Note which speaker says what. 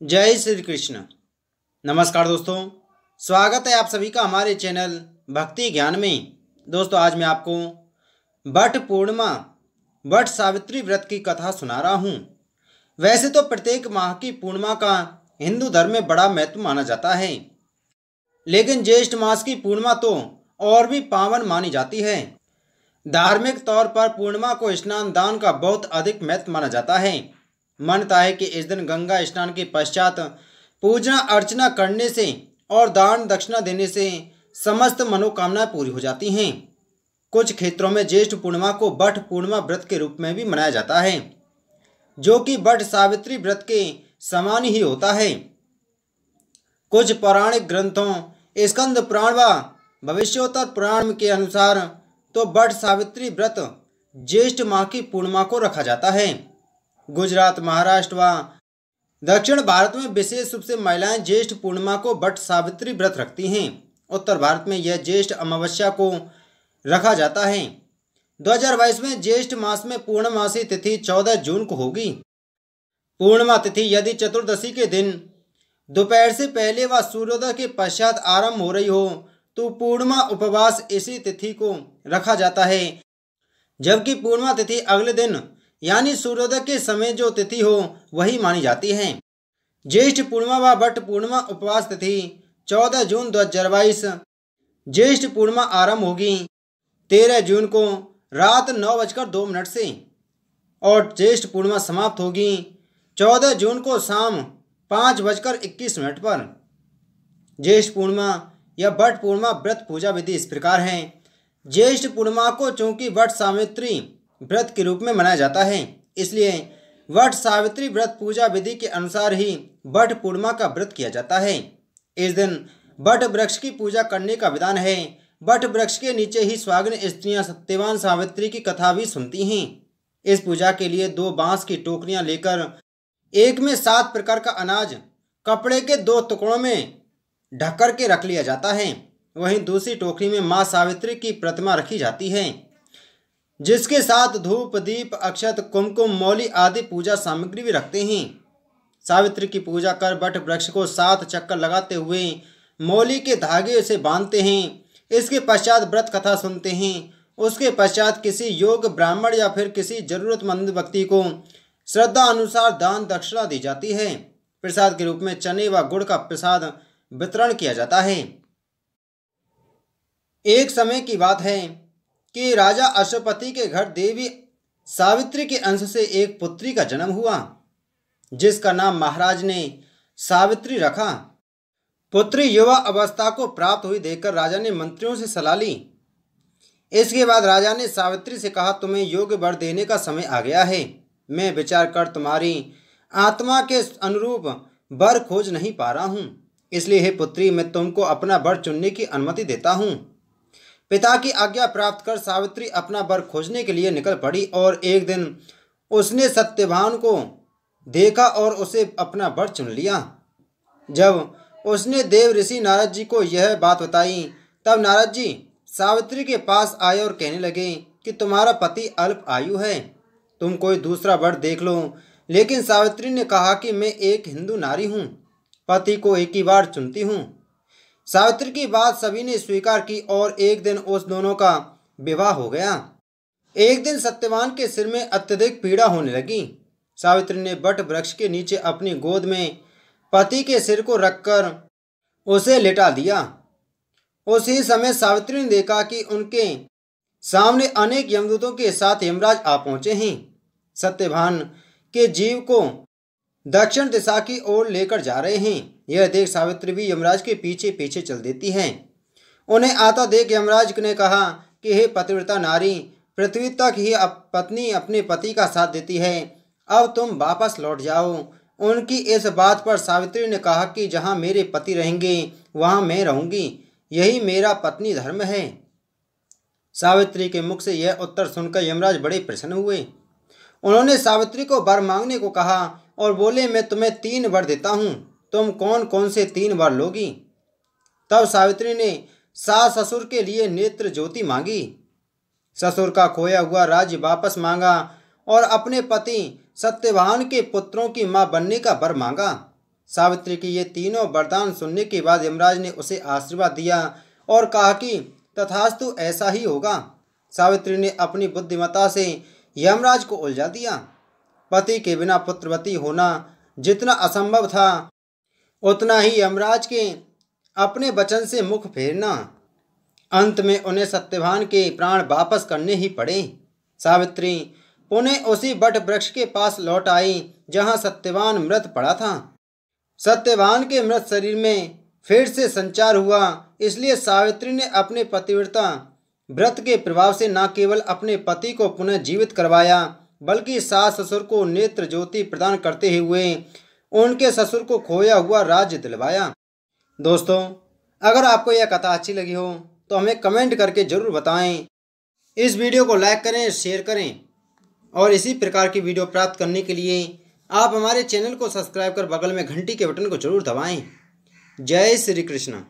Speaker 1: जय श्री कृष्ण। नमस्कार दोस्तों, स्वागत है आप सभी का हमारे चैनल भक्ति ज्ञान में। दोस्तों, आज मैं आपको वट पूर्णिमा वट सावित्री व्रत की कथा सुना रहा हूँ। वैसे तो प्रत्येक माह की पूर्णिमा का हिंदू धर्म में बड़ा महत्व माना जाता है, लेकिन ज्येष्ठ मास की पूर्णिमा तो और भी पावन मानी जाती है। धार्मिक तौर पर पूर्णिमा को स्नान दान का बहुत अधिक महत्व माना जाता है। मान्यता है कि इस दिन गंगा स्नान के पश्चात पूजा अर्चना करने से और दान दक्षिणा देने से समस्त मनोकामनाएं पूरी हो जाती हैं। कुछ क्षेत्रों में ज्येष्ठ पूर्णिमा को वट पूर्णिमा व्रत के रूप में भी मनाया जाता है, जो कि वट सावित्री व्रत के समान ही होता है। कुछ पौराणिक ग्रंथों स्कंद पुराण व भविष्योत्तर पुराण के अनुसार तो वट सावित्री व्रत ज्येष्ठ माह की पूर्णिमा को रखा जाता है। गुजरात, महाराष्ट्र व दक्षिण भारत में विशेष रूप से महिलाएं ज्येष्ठ पूर्णिमा को वट सावित्री व्रत रखती हैं। उत्तर भारत में यह ज्येष्ठ अमावस्या को रखा जाता है। 2022 में ज्येष्ठ मास में पूर्णमासी तिथि 14 जून को होगी। पूर्णिमा तिथि यदि चतुर्दशी के दिन दोपहर से पहले व सूर्योदय के पश्चात आरंभ हो रही हो तो पूर्णिमा उपवास इसी तिथि को रखा जाता है, जबकि पूर्णिमा तिथि अगले दिन यानी सूर्योदय के समय जो तिथि हो वही मानी जाती है। ज्येष्ठ पूर्णिमा व वट पूर्णिमा उपवास तिथि 14 जून 2022। ज्येष्ठ पूर्णिमा आरंभ होगी 13 जून को रात 9:02 से और ज्येष्ठ पूर्णिमा समाप्त होगी 14 जून को शाम 5:21 पर। ज्येष्ठ पूर्णिमा या वट पूर्णिमा व्रत पूजा विधि इस प्रकार है। ज्येष्ठ पूर्णिमा को चूंकि वट सावित्री व्रत के रूप में मनाया जाता है, इसलिए वट सावित्री व्रत पूजा विधि के अनुसार ही वट पूर्णिमा का व्रत किया जाता है। इस दिन वट वृक्ष की पूजा करने का विधान है। वट वृक्ष के नीचे ही सुहागिन स्त्रियां सत्यवान सावित्री की कथा भी सुनती हैं। इस पूजा के लिए 2 बांस की टोकरियां लेकर एक में 7 प्रकार का अनाज कपड़े के 2 टुकड़ों में ढक कर के रख लिया जाता है। वहीं दूसरी टोकरी में माँ सावित्री की प्रतिमा रखी जाती है, जिसके साथ धूप, दीप, अक्षत, कुमकुम, मौली आदि पूजा सामग्री भी रखते हैं। सावित्री की पूजा कर वट वृक्ष को 7 चक्कर लगाते हुए मौली के धागे से बांधते हैं। इसके पश्चात व्रत कथा सुनते हैं। उसके पश्चात किसी योग्य ब्राह्मण या फिर किसी जरूरतमंद व्यक्ति को श्रद्धा अनुसार दान दक्षिणा दी जाती है। प्रसाद के रूप में चने व गुड़ का प्रसाद वितरण किया जाता है। एक समय की बात है कि राजा अश्वपति के घर देवी सावित्री के अंश से एक पुत्री का जन्म हुआ, जिसका नाम महाराज ने सावित्री रखा। पुत्री युवा अवस्था को प्राप्त हुई देखकर राजा ने मंत्रियों से सलाह ली। इसके बाद राजा ने सावित्री से कहा, तुम्हें योग्य वर देने का समय आ गया है। मैं विचार कर तुम्हारी आत्मा के अनुरूप वर खोज नहीं पा रहा हूँ, इसलिए हे पुत्री, मैं तुमको अपना वर चुनने की अनुमति देता हूँ। पिता की आज्ञा प्राप्त कर सावित्री अपना वर खोजने के लिए निकल पड़ी और एक दिन उसने सत्यवान को देखा और उसे अपना वर चुन लिया। जब उसने देव ऋषि नारद जी को यह बात बताई, तब नारद जी सावित्री के पास आए और कहने लगे कि तुम्हारा पति अल्प आयु है, तुम कोई दूसरा वर देख लो। लेकिन सावित्री ने कहा कि मैं एक हिंदू नारी हूँ, पति को एक ही बार चुनती हूँ। सावित्री की बात सभी ने स्वीकार की और एक दिन उस दोनों का विवाह हो गया। एक दिन सत्यवान के सिर में अत्यधिक पीड़ा होने लगी। सावित्री ने वट वृक्ष के नीचे अपनी गोद में पति के सिर को रखकर उसे लिटा दिया। उसी समय सावित्री ने देखा कि उनके सामने अनेक यमदूतों के साथ यमराज आ पहुंचे हैं। सत्यवान के जीव को दक्षिण दिशा की ओर लेकर जा रहे हैं। यह देख सावित्री भी यमराज के पीछे पीछे चल देती है। उन्हें आता देख यमराज ने कहा कि हे पतिव्रता नारी, पृथ्वी तक ही पत्नी अपने पति का साथ देती है, अब तुम वापस लौट जाओ। उनकी इस बात पर सावित्री ने कहा कि जहाँ मेरे पति रहेंगे वहाँ मैं रहूँगी, यही मेरा पत्नी धर्म है। सावित्री के मुख से यह उत्तर सुनकर यमराज बड़े प्रसन्न हुए। उन्होंने सावित्री को वर मांगने को कहा और बोले, मैं तुम्हें 3 वर देता हूँ, तुम कौन कौन से 3 वर लोगी? तब सावित्री ने सास ससुर के लिए नेत्र ज्योति मांगी, ससुर का खोया हुआ राज्य वापस मांगा और अपने पति सत्यवान के पुत्रों की मां बनने का वर मांगा। सावित्री की ये तीनों वरदान सुनने के बाद यमराज ने उसे आशीर्वाद दिया और कहा कि तथास्तु ऐसा ही होगा। सावित्री ने अपनी बुद्धिमत्ता से यमराज को उलझा दिया। पति के बिना पुत्रवती होना जितना असंभव था, उतना ही यमराज के अपने वचन से मुख फेरना। अंत में उन्हें सत्यवान के प्राण वापस करने ही पड़े। सावित्री पुनः उसी बट वृक्ष के पास लौट आई जहां सत्यवान मृत पड़ा था। सत्यवान के मृत शरीर में फिर से संचार हुआ, इसलिए सावित्री ने अपने पतिव्रता व्रत के प्रभाव से न केवल अपने पति को पुनः जीवित करवाया, बल्कि सास ससुर को नेत्र ज्योति प्रदान करते हुए उनके ससुर को खोया हुआ राज्य दिलवाया। दोस्तों, अगर आपको यह कथा अच्छी लगी हो तो हमें कमेंट करके ज़रूर बताएं। इस वीडियो को लाइक करें, शेयर करें और इसी प्रकार की वीडियो प्राप्त करने के लिए आप हमारे चैनल को सब्सक्राइब कर बगल में घंटी के बटन को जरूर दबाएं। जय श्री कृष्ण।